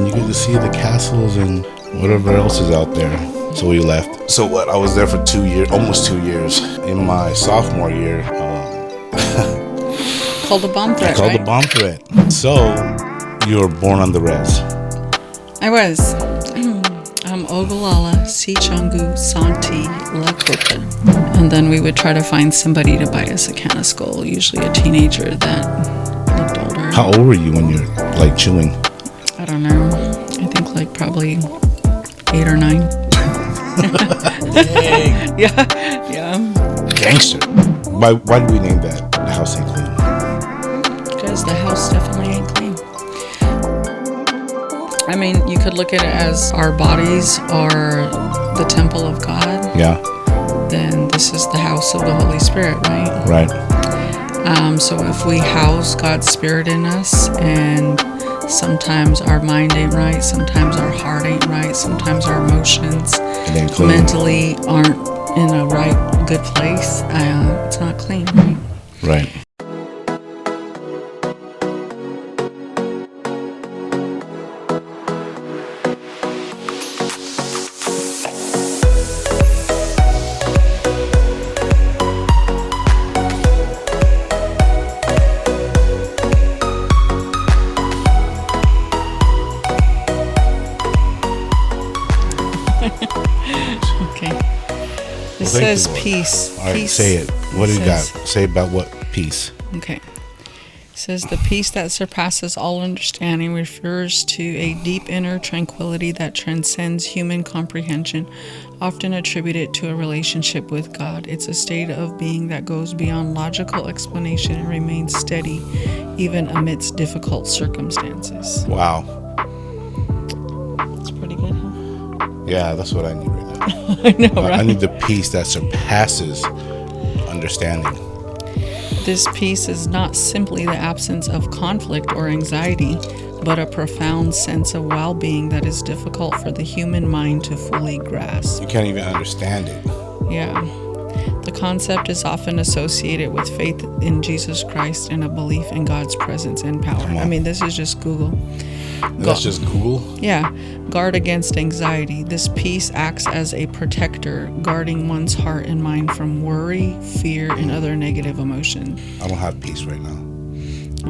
you get to see the castles and whatever else is out there. So we left. So what? I was there for 2 years, almost 2 years. In my sophomore year, called a bomb threat. The bomb threat. So you were born on the res. I was. Ogallala, Sichungu, Santi, Lakota. And then we would try to find somebody to buy us a can of Skull, usually a teenager that looked older. How old were you when you're like chewing? I don't know. I think like probably 8 or 9. Dang. Yeah. Gangster. Why did we name that the house ain't clean? Because the house definitely ain't clean. I mean, you could look at it as our bodies are the temple of God. Yeah. Then this is the house of the Holy Spirit, right? Right. So if we house God's Spirit in us, and sometimes our mind ain't right, sometimes our heart ain't right, sometimes our emotions mentally aren't in a right, good place, it's not clean, right? Right. It says peace. All right, peace. say it. What do you got? Say about what peace? Okay. It says the peace that surpasses all understanding refers to a deep inner tranquility that transcends human comprehension, often attributed to a relationship with God. It's a state of being that goes beyond logical explanation and remains steady, even amidst difficult circumstances. Wow. That's pretty good, huh? Yeah, that's what I need right now. I know, right? I need the peace that surpasses understanding. This peace is not simply the absence of conflict or anxiety, but a profound sense of well-being that is difficult for the human mind to fully grasp. You can't even understand it. Yeah. The concept is often associated with faith in Jesus Christ and a belief in God's presence and power. I mean, this is just Google. That's just Google? Yeah. Guard against anxiety. This peace acts as a protector, guarding one's heart and mind from worry, fear, and other negative emotions. I don't have peace right now.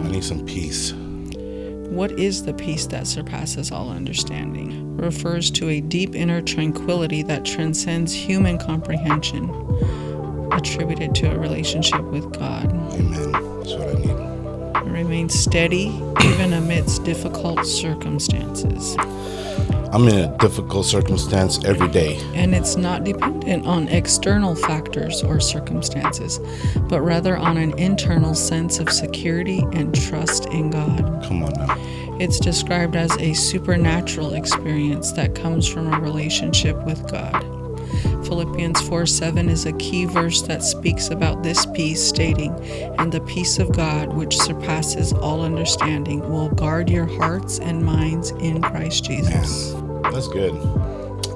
I need some peace. What is the peace that surpasses all understanding? Refers to a deep inner tranquility that transcends human comprehension, attributed to a relationship with God. Amen. That's what I need. Remain steady even amidst difficult circumstances. I'm in a difficult circumstance every day. And it's not dependent on external factors or circumstances, but rather on an internal sense of security and trust in God. Come on now. It's described as a supernatural experience that comes from a relationship with God. Philippians 4:7 is a key verse that speaks about this peace, stating, "And the peace of God, which surpasses all understanding, will guard your hearts and minds in Christ Jesus." Man, that's good.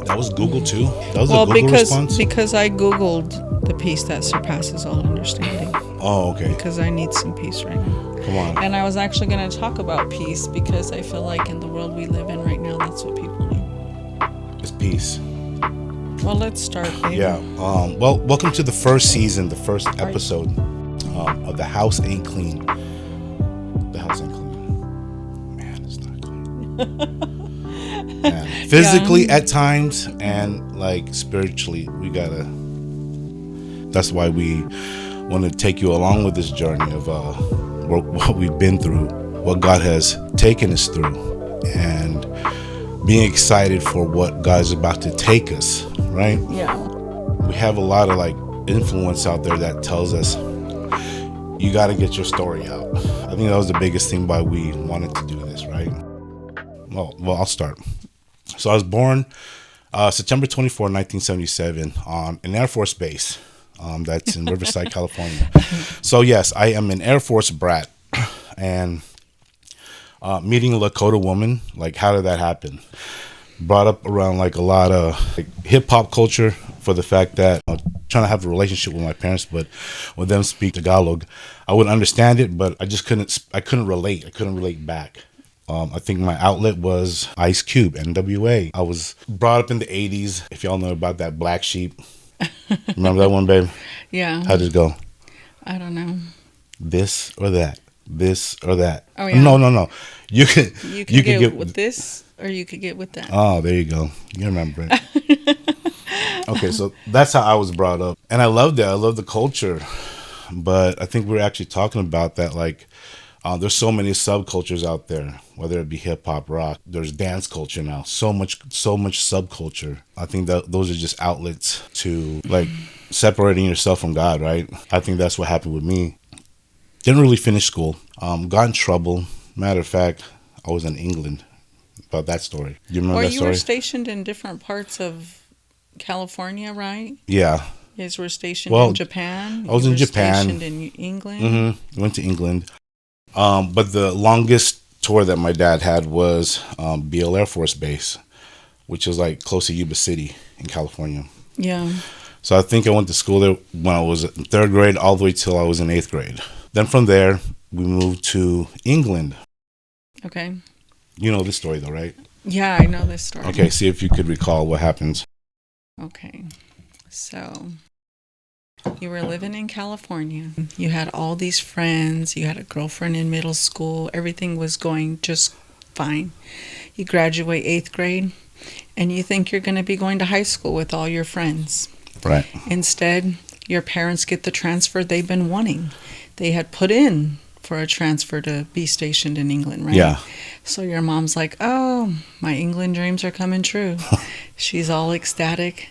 That was Google too? That was a Google response? Because I Googled the peace that surpasses all understanding. Oh, okay. Because I need some peace right now. Come on. And I was actually going to talk about peace because I feel like in the world we live in right now, that's what people need. It's peace. Well, let's start, baby. Yeah. Well, welcome to the first season, the first episode of The House Ain't Clean. The house ain't clean. Man, it's not clean. Man. Physically at times and like spiritually, that's why we want to take you along with this journey of what we've been through, what God has taken us through, and being excited for what God's about to take us, right? Yeah. We have a lot of like influence out there that tells us you got to get your story out. I think that was the biggest thing why we wanted to do this, right? Well, I'll start. So I was born September 24, 1977 on an Air Force base that's in Riverside, California. So yes, I am an Air Force brat, and meeting a Lakota woman, like how did that happen? Brought up around like a lot of like, hip hop culture for the fact that trying to have a relationship with my parents, but when them speak Tagalog, I would understand it, but I just couldn't relate. I couldn't relate back. I think my outlet was Ice Cube, NWA. I was brought up in the 80s. If y'all know about that Black Sheep. Remember that one, babe? Yeah. How'd it go? I don't know. This or that. This or that. Oh, yeah. No. You could get with this or you could get with that. Oh, there you go. You remember it. Okay, so that's how I was brought up. And I loved it. I love the culture. But I think we're actually talking about that, like, there's so many subcultures out there, whether it be hip hop, rock. There's dance culture now. So much subculture. I think that those are just outlets to like separating yourself from God, right? I think that's what happened with me. Didn't really finish school. Got in trouble. Matter of fact, I was in England. About that story. Do you remember that story? Or you were stationed in different parts of California, right? Yeah. You guys were stationed in Japan. I was in Japan. Stationed in England. Mm-hmm. Went to England. But the longest tour that my dad had was Beale Air Force Base, which is like close to Yuba City in California. Yeah. So I think I went to school there when I was in 3rd grade all the way till I was in 8th grade. Then from there, we moved to England. Okay. You know this story though, right? Yeah, I know this story. Okay, see if you could recall what happens. Okay. So you were living in California. You had all these friends. You had a girlfriend in middle school. Everything was going just fine. You graduate 8th grade, and you think you're going to be going to high school with all your friends. Right. Instead, your parents get the transfer they've been wanting. They had put in for a transfer to be stationed in England, right? Yeah. So your mom's like, oh, my England dreams are coming true. She's all ecstatic.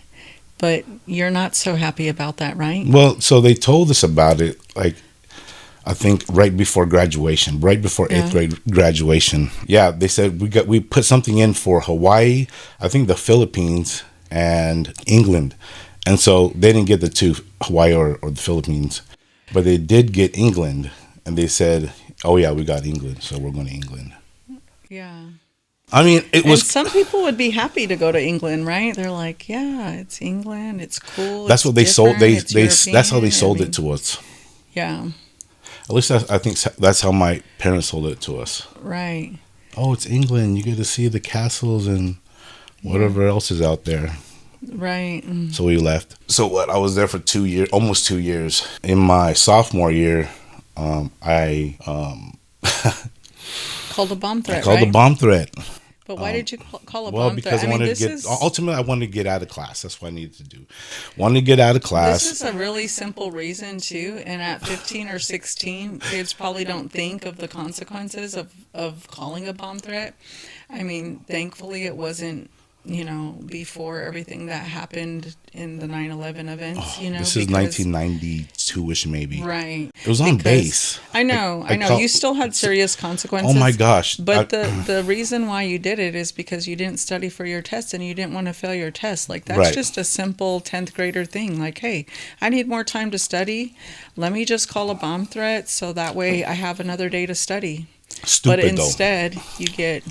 But you're not so happy about that, right? Well, so they told us about it, like, I think right before graduation, right before 8th grade graduation. Yeah, they said we put something in for Hawaii, I think the Philippines, and England. And so they didn't get the two, Hawaii or the Philippines. But they did get England. And they said, oh, yeah, we got England, so we're going to England. Yeah. I mean, it was... And some people would be happy to go to England, right? They're like, yeah, it's England, it's cool. That's what they sold. That's how they sold it it to us. Yeah. At least I think that's how my parents sold it to us. Right. Oh, it's England. You get to see the castles and whatever else is out there. Right. So we left. So what? I was there for 2 years, almost 2 years. In my sophomore year, I called a bomb threat. I called a bomb threat. But why did you call a well, bomb because threat? I wanted to get. Ultimately, I wanted to get out of class. That's what I needed to do. Wanted to get out of class. This is a really simple reason too. And at 15 or 16, kids probably don't think of the consequences of calling a bomb threat. I mean, thankfully, it wasn't, before everything that happened in the 9/11 events. This is 1992ish, maybe. Right. It was on base. I know. You still had serious consequences. Oh my gosh! But the reason why you did it is because you didn't study for your test and you didn't want to fail your test. Like that's right. Just a simple 10th grader thing. Like, hey, I need more time to study. Let me just call a bomb threat so that way I have another day to study. Stupid, but instead, you get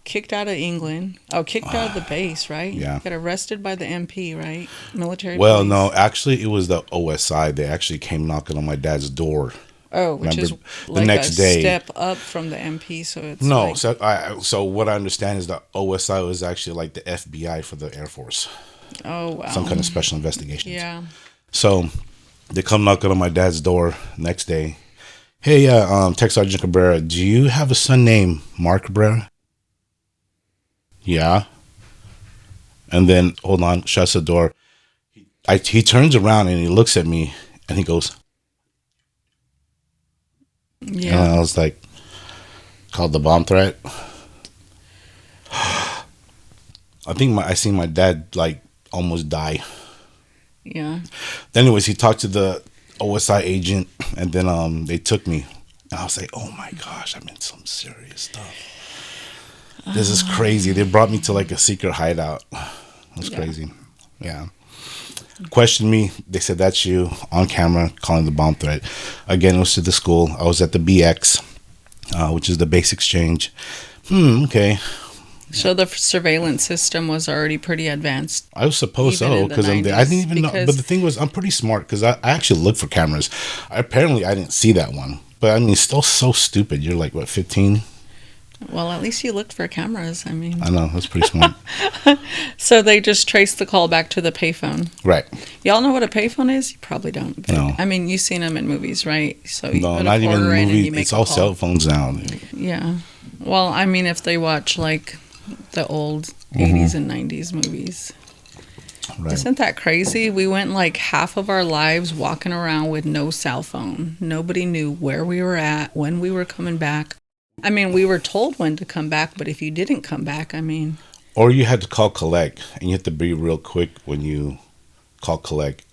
kicked out of England. Oh, kicked out of the base, right? Yeah. Got arrested by the MP, right? Military Well, police. no, actually, it was the OSI. They actually came knocking on my dad's door. Oh, which is like the next day. Step up from the MP. So it's no. So what I understand is the OSI was actually like the FBI for the Air Force. Oh, wow. Some kind of special investigations. Yeah. So they come knocking on my dad's door next day. Hey, Tech Sergeant Cabrera, do you have a son named Mark Cabrera? Yeah. And then, hold on, shuts the door. He turns around and he looks at me and he goes, yeah. And I was like, called the bomb threat. I think I seen my dad like almost die. Yeah. Anyways, he talked to the OSI agent and then they took me. And I was like, oh my gosh, I'm in some serious stuff. This is crazy. They brought me to like a secret hideout. It was crazy. Yeah. Questioned me. They said, that's you on camera calling the bomb threat. Again, it was to the school. I was at the BX, which is the base exchange. Okay. So the surveillance system was already pretty advanced. I was supposed so because I didn't even know. But the thing was, I'm pretty smart because I actually looked for cameras. Apparently, I didn't see that one. But I mean, it's still so stupid. You're like, what, 15? Well, at least you looked for cameras. I mean, I know, that's pretty smart. so they just traced the call back to the payphone. Right. Y'all know what a payphone is? You probably don't. But, No. I mean, you've seen them in movies, right? So you No, put not a even quarter in and movies. you make It's a all call. cell phones now. Yeah. Well, I mean, if they watch like the old Mm-hmm. 80s and 90s movies. Right. Isn't that crazy? We went like half of our lives walking around with no cell phone. Nobody knew where we were at, when we were coming back. I mean, we were told when to come back, but if you didn't come back, I mean, Or you had to call collect, and you had to be real quick when you call collect.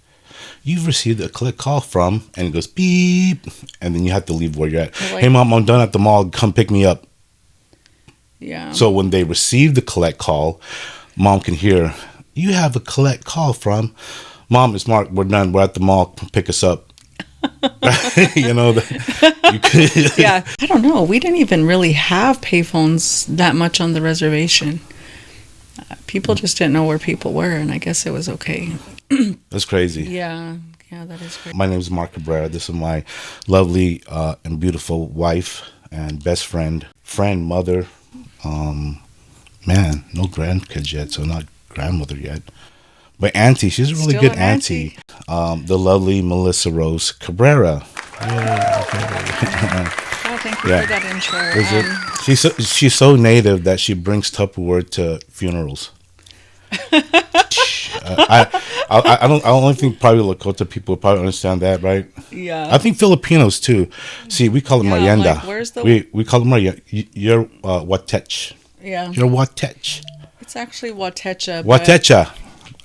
You've received a collect call from, and it goes beep, and then you have to leave where you're at. Like- Hey, Mom, I'm done at the mall. Come pick me up. yeah. So when they receive the collect call, Mom can hear, you have a collect call from. Mom, it's Mark. We're done. We're at the mall. Come pick us up. You know, you could. Yeah. I don't know. We didn't even really have payphones that much on the reservation. People just didn't know where people were, and I guess it was okay. That's crazy. Yeah. Yeah, that is great. My name is Mark Cabrera. This is my lovely and beautiful wife and best friend, mother. Man, no grandkids yet, so not grandmother yet. But auntie, she's a really Still good an auntie. The lovely Melissa Rose Cabrera. Oh, thank you Yeah. for that intro. Is it? She's so native that she brings Tupperware to funerals. I don't think probably Lakota people probably understand that, right? Yeah. I think Filipinos too. See, we call them Yeah, merienda. like, where's the- we call them merienda. You're watech. Yeah. You're watech. It's actually Watecha. but- Watecha.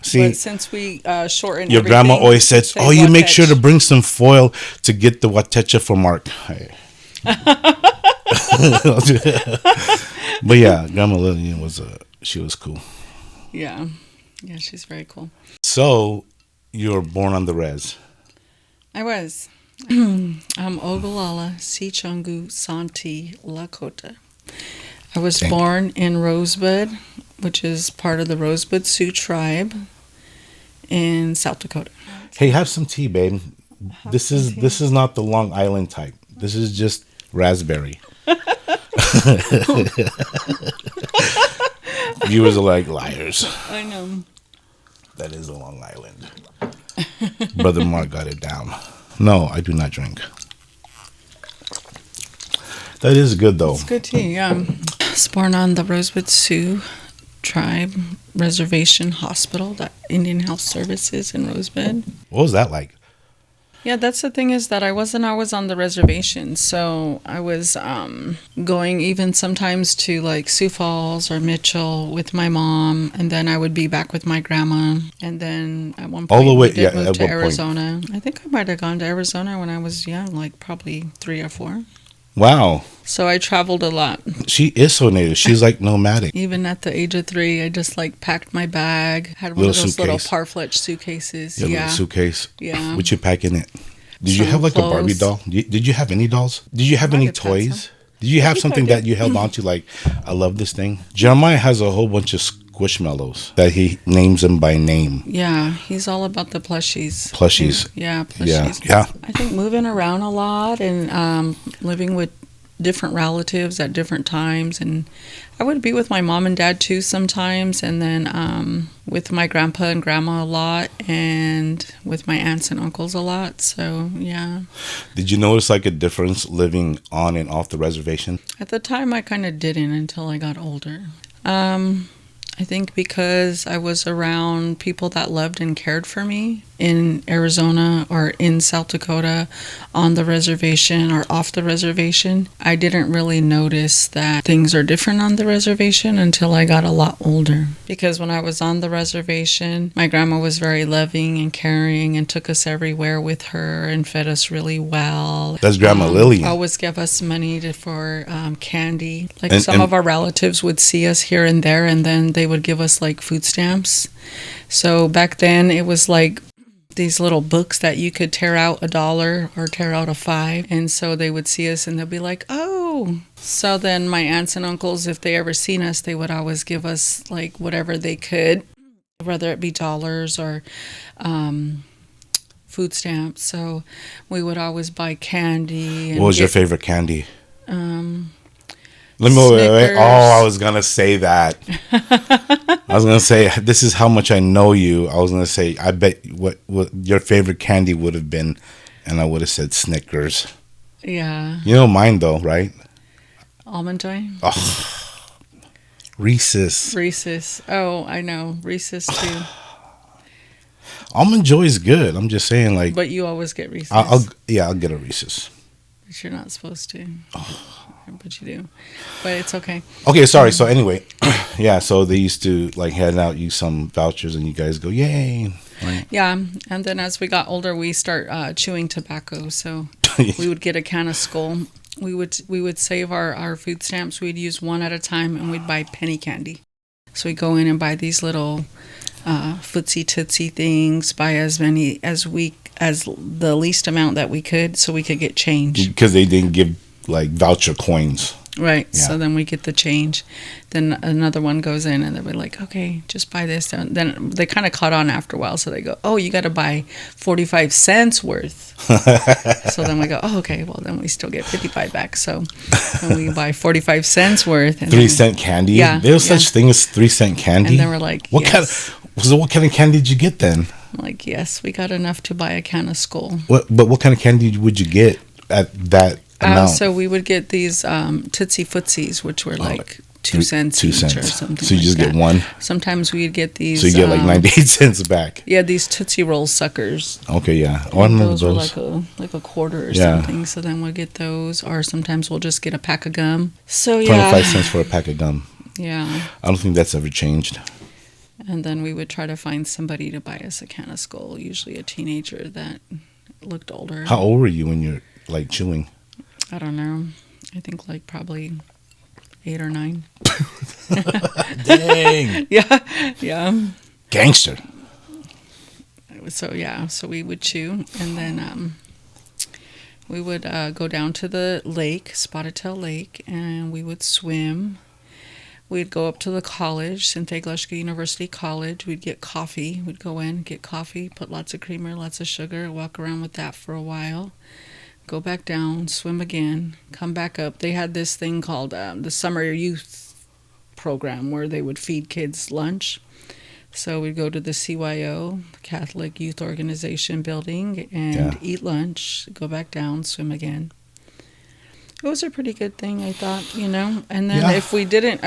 See, But since we shorten your grandma everything, always said, say "Oh, you make Watech." sure to bring some foil to get the watecha for Mark." Hey. But yeah, Grandma Lillian she was cool. Yeah. Yeah, she's very cool. So you were born on the res. I was. I'm Ogallala, Sichungu, Santi, Lakota. I was Thank born in Rosebud, which is part of the Rosebud Sioux tribe in South Dakota. Hey, have some tea, babe. This some is tea. this is not the Long Island type. This is just raspberry. Viewers are like liars. I know. That is a Long Island. Brother Mark got it down. No, I do not drink. That is good though. It's good tea, yeah. I was born on the Rosebud Sioux tribe reservation hospital, that Indian Health Services in Rosebud. What was that like? Yeah, that's the thing, is that I was on the reservation, so I was going even sometimes to like Sioux Falls or Mitchell with my mom, and then I would be back with my grandma, and then at one All point the way- we did yeah, move at to what point? Arizona. I think I might have gone to Arizona when I was young, like probably 3 or 4. Wow. So I traveled a lot. She is so native. She's like nomadic. Even at the age of 3, I just like packed my bag, had one Little of those little suitcase. Parfletch suitcases. Your Yeah. little suitcase. Yeah. What you pack in it? Did you Some have like a Barbie clothes. doll? Did you have any dolls? Did you have Might any have had toys? some. Did you have think I something did. that you held on to like, I love this thing? Jeremiah has a whole bunch of squishmallows that he names them by name. Yeah, he's all about the plushies. Plushies. Yeah, Yeah. plushies. Yeah. I think moving around a lot and living with different relatives at different times, and I would be with my mom and dad too sometimes, and then with my grandpa and grandma a lot, and with my aunts and uncles a lot. So yeah, Did you notice like a difference living on and off the reservation? at the time I kind of didn't until I got older. I think because I was around people that loved and cared for me in Arizona or in South Dakota, on the reservation or off the reservation, I didn't really notice that things are different on the reservation until I got a lot older. Because when I was on the reservation, my grandma was very loving and caring and took us everywhere with her and fed us really well. That's Grandma Lillian. Always give us money for candy. Like And- some and- of our relatives would see us here and there, and then they would give us like food stamps. So back then it was like these little books that you could tear out $1 or tear out a 5, and so they would see us and they'll be like, oh. So then my aunts and uncles, if they ever seen us, they would always give us like whatever they could, whether it be dollars or food stamps. So we would always buy candy. And What was your get- favorite candy? Let me wait. Snickers. Oh, I was gonna say that. I was gonna say this is how much I know you. I was gonna say I bet what your favorite candy would have been, and I would have said Snickers. Yeah. You know mine though, right? Almond Joy. Oh, Reese's. Reese's. Oh, I know. Reese's too. Almond Joy is good. I'm just saying, like, But you always get Reese's. I'll get a Reese's. But you're not supposed to. But you do. But it's okay. Okay, sorry. So anyway, yeah. So they used to like hand out you some vouchers, and you guys go, "Yay!" Right? Yeah, and then as we got older, we start chewing tobacco. So we would get a can of Skull. We would save our food stamps. We'd use one at a time, and we'd buy penny candy. So we'd go in and buy these little footsie tootsie things. Buy as many as the least amount that we could, so we could get change. Because they didn't give like voucher coins. Right. Yeah. So then we get the change. Then another one goes in and they're like, okay, just buy this. Then they kind of caught on after a while. So they go, oh, you got to buy 45 cents worth. So then we go, oh, okay, well, then we still get 55 back. So then we buy 45 cents worth. And 3-cent candy? Yeah. There's such thing as 3-cent candy? And then we're like, what yes. what kind of candy did you get then? I'm like, yes, we got enough to buy a can of Skull. But what kind of candy would you get at that amount? So we would get these Tootsie Footsies, which were like 2 cents each or something. So you just get one? Sometimes we'd get these. So you get like 98 cents back. Yeah, these Tootsie Roll suckers. Okay, yeah. I remember those. Were like a quarter or something. So then we'll get those, or sometimes we'll just get a pack of gum. So yeah, 25 cents for a pack of gum. Yeah. I don't think that's ever changed. And then we would try to find somebody to buy us a can of Skull, usually a teenager that looked older. How old were you when you're like chewing? I don't know. I think like probably 8 or 9. Dang. Yeah. Gangster. So yeah, so we would chew, and then we would go down to the lake, Spotted Tail Lake, and we would swim. We'd go up to the college, Syntheglashka University College. We'd get coffee. We'd go in, get coffee, put lots of creamer, lots of sugar, walk around with that for a while. Go back down, swim again, come back up. They had this thing called the Summer Youth Program where they would feed kids lunch. So we'd go to the CYO, Catholic Youth Organization building, and eat lunch, go back down, swim again. It was a pretty good thing, I thought, And then if we didn't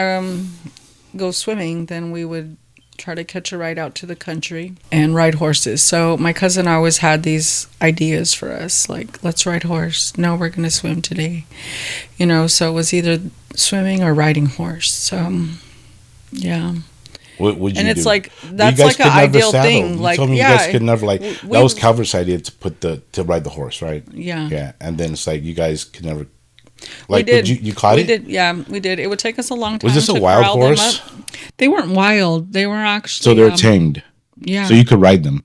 go swimming, then we would try to catch a ride out to the country and ride horses. So my cousin always had these ideas for us, like, let's ride horse. No, we're going to swim today. So it was either swimming or riding horse. So, yeah. What would you and it's do? like, that's like an ideal thing. You like, told me you guys could never, like, that was Calvert's idea to ride the horse, right? Yeah. Yeah. And then it's like, you guys could never, we like, did. You caught it? We did, yeah, we did. It would take us a long time. Was this a to wild corral them horse? up. They weren't wild. They were actually. So they're tamed. Yeah. So you could ride them.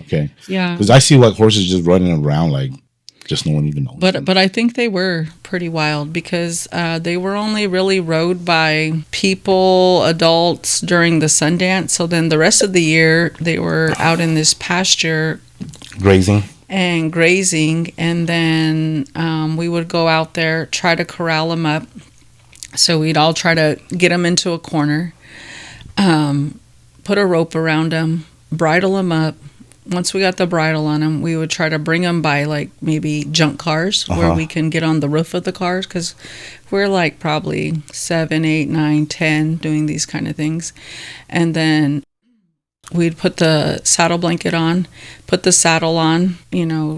Okay. Yeah. Because I see like horses just running around like just no one even knows. But I think they were pretty wild because they were only really rode by people, adults during the Sundance. So then the rest of the year they were out in this pasture grazing. And grazing, and then we would go out there, try to corral them up. So we'd all try to get them into a corner, put a rope around them, bridle them up. Once we got the bridle on them, we would try to bring them by like maybe junk cars where we can get on the roof of the cars, because we're like probably 7, 8, 9, 10 doing these kind of things. And then we'd put the saddle blanket on, put the saddle on,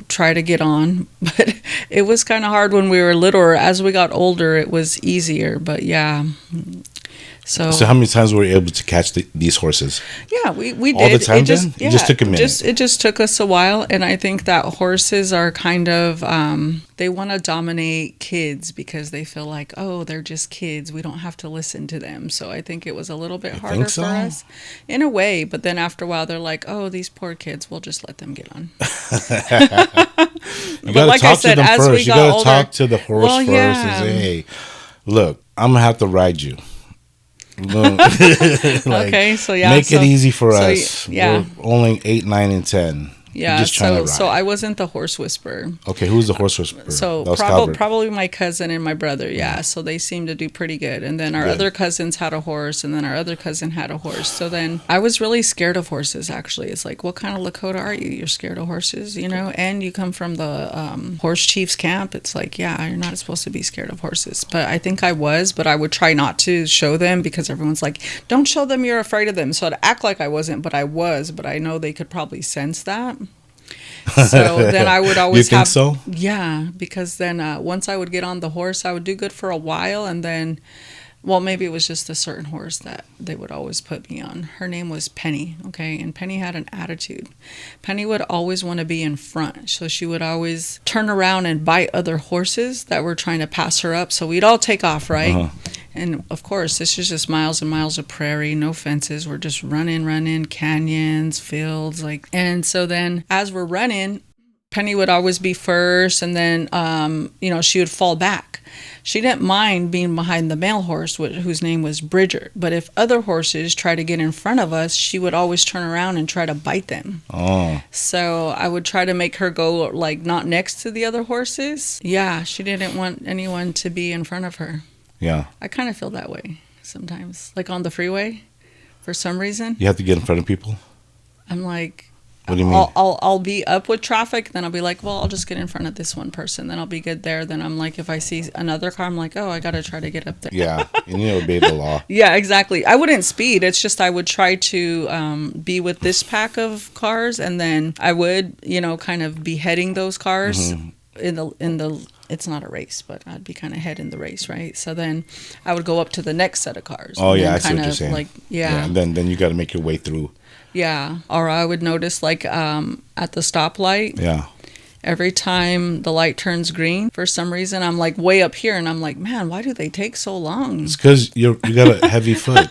try to get on. But it was kind of hard when we were littler. As we got older, it was easier. But yeah. So how many times were you able to catch these horses? Yeah, we did. All the time then? It just took a minute. It just took us a while. And I think that horses are kind of, they want to dominate kids because they feel like, oh, they're just kids. We don't have to listen to them. So I think it was a little bit harder for us in a way. But then after a while, they're like, oh, these poor kids, we'll just let them get on. You got to talk to them first. You got to talk to the horse first and say, hey, look, I'm going to have to ride you. Okay, so yeah. Make it easy for us. Yeah. We're only 8, 9, and 10. Yeah, Just trying to so ride. I wasn't the horse whisperer. Okay, who's the horse whisperer? So That was Calvert. probably my cousin and my brother. Yeah, so they seemed to do pretty good. And then our Good. other cousins had a horse, and then our other cousin had a horse. So then I was really scared of horses. Actually, it's like, what kind of Lakota are you? You're scared of horses, you know? And you come from the horse chief's camp. It's like, yeah, you're not supposed to be scared of horses. But I think I was, but I would try not to show them because everyone's like, don't show them you're afraid of them. So I'd act like I wasn't, but I was. But I know they could probably sense that. So then I would always You think so? Yeah, because then once I would get on the horse, I would do good for a while, and then, well, maybe it was just a certain horse that they would always put me on. Her name was Penny, okay, and Penny had an attitude. Penny would always want to be in front, so she would always turn around and bite other horses that were trying to pass her up, so we'd all take off, right? Uh-huh. And of course, this is just miles and miles of prairie, no fences. We're just running, canyons, fields, like. And so then, as we're running, Penny would always be first, and then, she would fall back. She didn't mind being behind the male horse, whose name was Bridger. But if other horses tried to get in front of us, she would always turn around and try to bite them. Oh, So I would try to make her go, like, not next to the other horses. Yeah, she didn't want anyone to be in front of her. yeah. I kind of feel that way sometimes. Like on the freeway, for some reason, You have to get in front of people. I'm like, What do you mean? I'll be up with traffic, then I'll be like, well, I'll just get in front of this one person, then I'll be good there. Then I'm like, if I see another car, I'm like, oh, I got to try to get up there. Yeah, you need to obey the law. Yeah, exactly. I wouldn't speed. It's just I would try to be with this pack of cars, and then I would, kind of be heading those cars in the. It's not a race, but I'd be kind of heading the race, right? So then I would go up to the next set of cars. Oh and yeah, then I see what kind you're of saying. Like, yeah. And then you got to make your way through. Yeah. Or I would notice, like, at the stoplight, Yeah. every time the light turns green, for some reason, I'm like way up here, and I'm like, man, why do they take so long? It's because you got a heavy foot.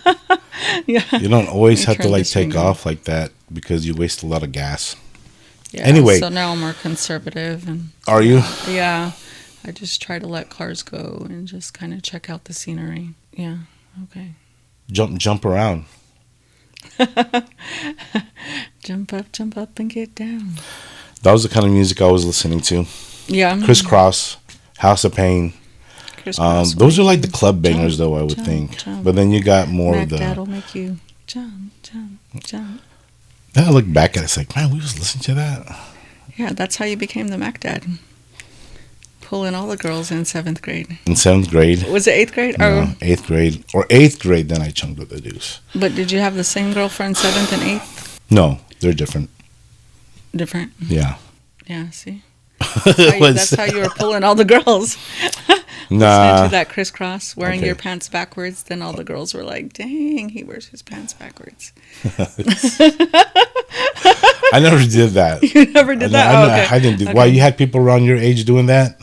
Yeah. You don't always You have to turn like this thing take on. off like that because you waste a lot of gas. Yeah. Anyway. So now I'm more conservative, and Are you? yeah, I just try to let cars go and just kind of check out the scenery. Yeah. Okay. Jump around. Jump up, and get down. That was the kind of music I was listening to. Yeah. Crisscross, House of Pain. Crisscross Those will are like make the club you bangers, jump, though, I would jump, think. jump. But then you got more Mac of the. Dad'll make you jump. Then I look back at it, it's like, man, we was listening to that. Yeah, that's how you became the Mac Dad. Pulling all the girls in 7th grade. In 7th grade. Was it 8th grade? No, 8th grade. Or 8th grade, then I chunked with the deuce. But did you have the same girlfriend 7th and 8th? No, they're different. Different. Yeah. Yeah, see? That's how you were pulling all the girls. Listening Nah. to that crisscross, wearing Okay. your pants backwards. Then all the girls were like, dang, he wears his pants backwards. I never did that. You never did that? Oh, okay. I didn't do. Okay. Why you had people around your age doing that?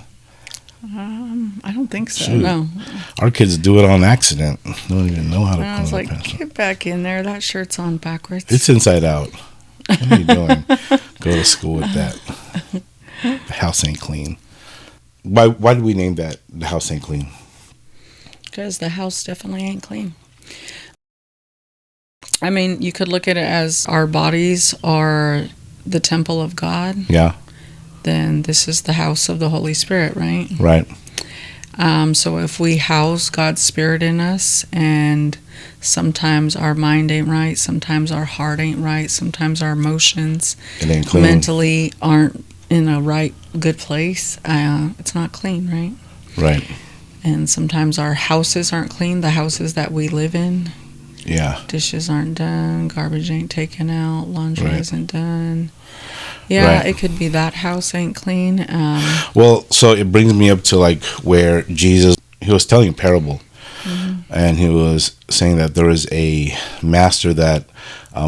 I don't think so, Shoot. no. Our kids do it on accident. They don't even know how to And I pull was their like, pants up. get back in there. That shirt's on backwards. It's inside out. What are you doing? Go to school with that. The house ain't clean. Why did we name that the house ain't clean? Because the house definitely ain't clean. I mean, you could look at it as our bodies are the temple of God. Yeah, Then this is the house of the Holy Spirit, right? right. So if we house God's Spirit in us, and sometimes our mind ain't right, sometimes our heart ain't right, sometimes our emotions It ain't clean. mentally aren't in a right, good place, it's not clean, right? Right. And sometimes our houses aren't clean, the houses that we live in. Yeah. Dishes aren't done, garbage ain't taken out, laundry Right. isn't done. Yeah, Right. it could be that house ain't clean. Well, so it brings me up to like where Jesus, he was telling a parable, and he was saying that there was a master that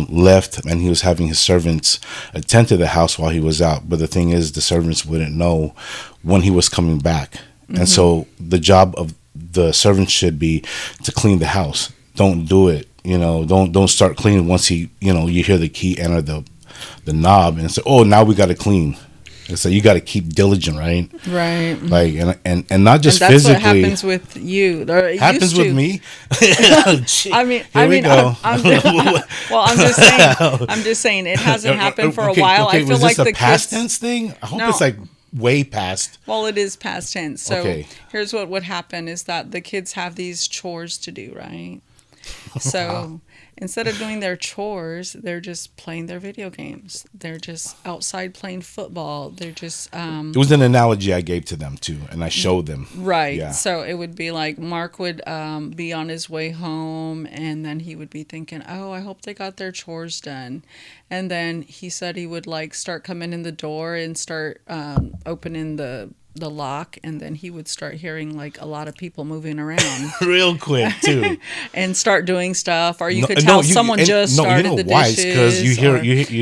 left, and he was having his servants attend to the house while he was out. But the thing is, the servants wouldn't know when he was coming back, and so the job of the servants should be to clean the house. Don't do it, Don't start cleaning once you hear the key enter the knob and say, oh, now we got to clean. And so you got to keep diligent, right? Right. Like, and not just And that's physically. what happens with you. Or it Happens used to. with me. Here we go. Well, I'm just saying it hasn't happened for a while. Okay, I feel was like this the a past kids. tense thing? I hope No. it's like way past. Well, it is past tense. So Okay. here's what would happen is that the kids have these chores to do, right? So instead of doing their chores, they're just playing their video games. They're just outside playing football. They're just It was an analogy I gave to them too, and I showed them. right. Yeah. So it would be like Mark would be on his way home, and then he would be thinking, "Oh, I hope they got their chores done." And then he said he would like start coming in the door and start opening the lock, and then he would start hearing like a lot of people moving around Real quick too. and start doing stuff, or you could tell someone just started the dishes. Because you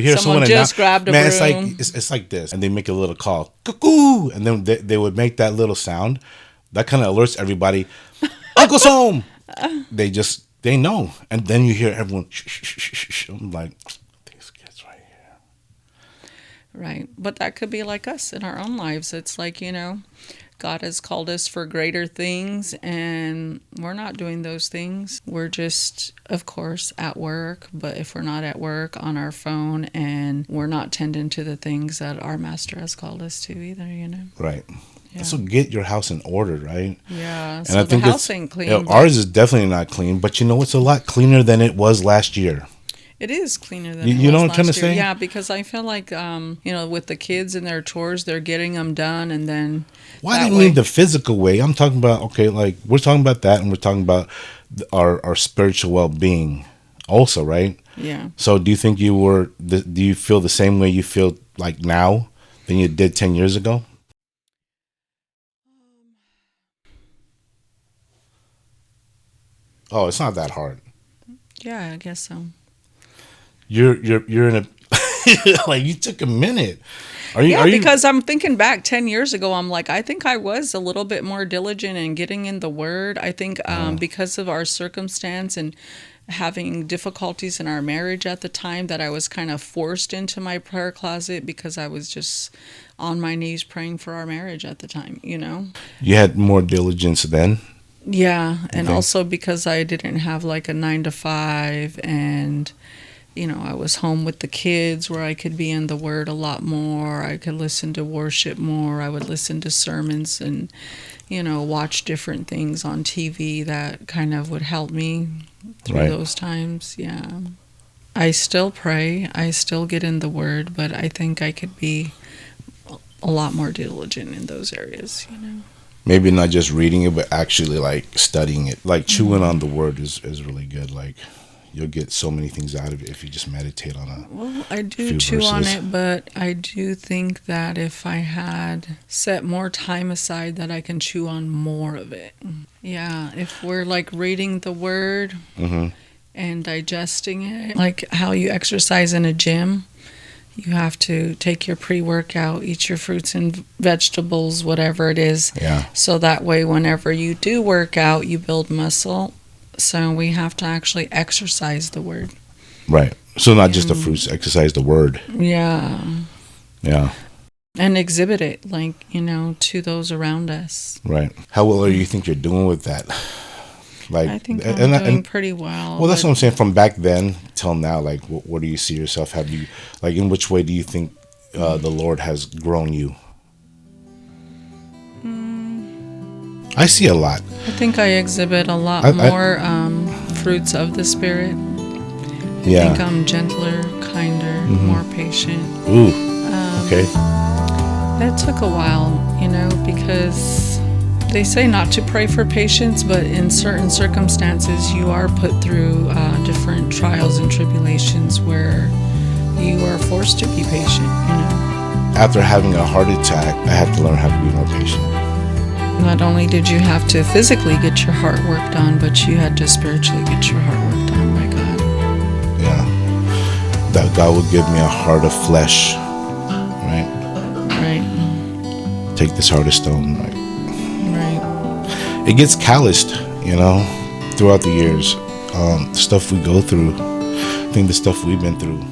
hear someone just grabbed a man, broom. it's like this, and they make a little call, cuckoo, and then they would make that little sound that kind of alerts everybody. Uncle's home. They know, and then you hear everyone. Shh, shh, shh, shh, shh. I'm like, these kids right here. Right. But that could be like us in our own lives. It's like, God has called us for greater things, and we're not doing those things. We're just, of course, at work. But if we're not at work, on our phone, and we're not tending to the things that our master has called us to either, Right. Yeah. So get your house in order, right? Yeah. And So I the think house ain't clean. Ours is definitely not clean, but it's a lot cleaner than it was last year. It is cleaner than You it know was what I'm trying to last year. say? Yeah, because I feel like, with the kids and their chores, they're getting them done, and then Well, I that didn't way- mean the physical way. I'm talking about, like we're talking about that, and we're talking about our spiritual well-being also, right? Yeah. So do you think do you feel the same way you feel like now than you did 10 years ago? Oh, it's not that hard. Yeah, I guess so. You're in a like you took a minute. Because I'm thinking back 10 years ago, I'm like, I think I was a little bit more diligent in getting in the Word. I think because of our circumstance and having difficulties in our marriage at the time, that I was kind of forced into my prayer closet because I was just on my knees praying for our marriage at the time, You had more diligence then? Yeah, and Okay. also because I didn't have like a 9 to 5, and I was home with the kids where I could be in the Word a lot more. I could listen to worship more. I would listen to sermons and, watch different things on TV that kind of would help me through Right. those times. Yeah. I still pray. I still get in the Word, but I think I could be a lot more diligent in those areas, Maybe not just reading it, but actually like studying it. Like chewing on the Word is really good. Like you'll get so many things out of it if you just meditate on it. Well, I do few chew on verses. it, but I do think that if I had set more time aside, that I can chew on more of it. Yeah, if we're like reading the Word Mm-hmm. and digesting it, like how you exercise in a gym, you have to take your pre-workout, eat your fruits and vegetables, whatever it is. Yeah. So that way, whenever you do work out, you build muscle. So we have to actually exercise the Word. Right. So not just the fruits, exercise the Word. Yeah. Yeah. And exhibit it, to those around us. Right. How well do you think you're doing with that? Like, I think I'm doing pretty well. well, that's but what I'm saying. From back then till now, like, what do you see yourself? Have you, like, in which way do you think the Lord has grown you? I see a lot. I think I exhibit a lot more fruits of the Spirit. I Yeah. think I'm gentler, kinder, more patient. Ooh. Okay. It took a while, because they say not to pray for patience, but in certain circumstances, you are put through different trials and tribulations where you are forced to be patient, After having a heart attack, I had to learn how to be more patient. Not only did you have to physically get your heart work done, but you had to spiritually get your heart work done by God. Yeah. That God would give me a heart of flesh. Right. Right, Take this heart of stone. Right. right. It gets calloused, throughout the years. Stuff we go through. I think the stuff we've been through